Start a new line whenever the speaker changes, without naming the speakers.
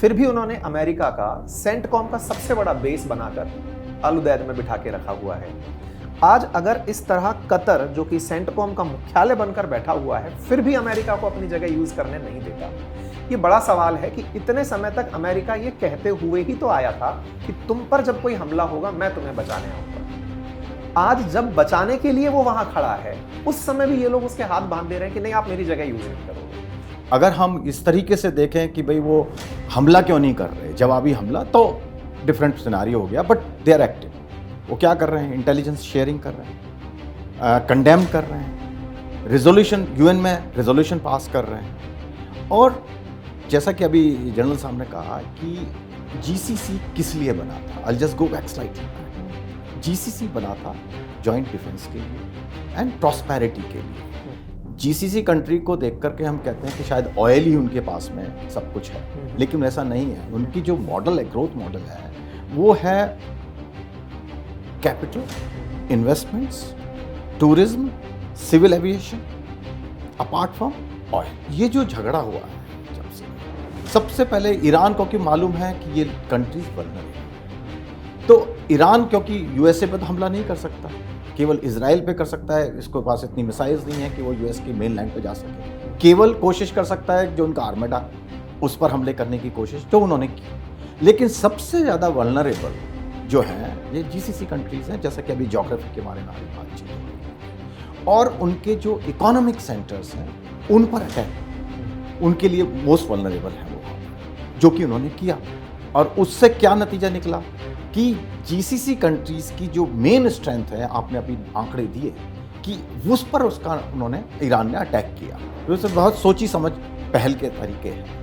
फिर भी उन्होंने अमेरिका का सेंटकॉम का सबसे बड़ा बेस बनाकर अल उदैद में बिठा के रखा हुआ है। आज अगर इस तरह कतर, जो कि सेंटकॉम का मुख्यालय बनकर बैठा हुआ है, फिर भी अमेरिका को अपनी जगह यूज करने नहीं देता, ये बड़ा सवाल है कि इतने समय तक अमेरिका ये कहते हुए ही तो आया था कि तुम पर जब कोई हमला होगा मैं तुम्हें बचाने आऊंगा। आज जब बचाने के लिए वो वहां खड़ा है, उस समय भी ये लोग उसके हाथ बांध दे रहे हैं कि नहीं, आप मेरी जगह यूज नहीं करोगे।
अगर हम इस तरीके से देखें कि भाई वो हमला क्यों नहीं कर रहे, जवाबी हमला, तो डिफरेंट सिनारियो हो गया, बट दे आर एक्टिव। वो क्या कर रहे हैं? इंटेलिजेंस शेयरिंग कर रहे हैं, कंडेम कर रहे हैं, रिजोल्यूशन, यूएन में रिजोल्यूशन पास कर रहे हैं। और जैसा कि अभी जनरल साहब ने कहा कि जीसीसी किस लिए बना था, I just go back slightly. GCC बना था जॉइंट डिफेंस के लिए एंड प्रॉस्पेरिटी के लिए। जीसीसी कंट्री को देख करके हम कहते हैं कि शायद ऑयल ही उनके पास में सब कुछ है, लेकिन ऐसा नहीं है। उनकी जो मॉडल है, ग्रोथ मॉडल है, वो है capital, investments, tourism, civil aviation, apart from oil. ये जो झगड़ा हुआ है, जब से सबसे पहले ईरान को क्योंकि मालूम है कि ये कंट्रीज वल्नरेबल है, तो ईरान क्योंकि यूएसए पे तो हमला नहीं कर सकता, केवल इजराइल पे कर सकता है। इसके पास इतनी मिसाइल्स नहीं है कि वो यूएस की मेन लैंड पे जा सके। केवल कोशिश कर सकता है जो उनका आर्मेडा, उस पर हमले करने की कोशिश जो उन्होंने की। लेकिन सबसे ज़्यादा वल्नरेबल जो हैं ये जीसीसी कंट्रीज़ हैं, जैसा कि अभी ज्योग्राफी के बारे में हमारी बातचीत हो रही है। और उनके जो इकोनॉमिक सेंटर्स हैं उन पर अटैक उनके लिए मोस्ट वल्नरेबल है वो, जो कि उन्होंने किया। और उससे क्या नतीजा निकला कि जीसीसी कंट्रीज़ की जो मेन स्ट्रेंथ है, आपने अभी आंकड़े दिए कि उस पर उसका उन्होंने, ईरान ने अटैक किया। तो इससे बहुत सोची समझ पहल के तरीके हैं।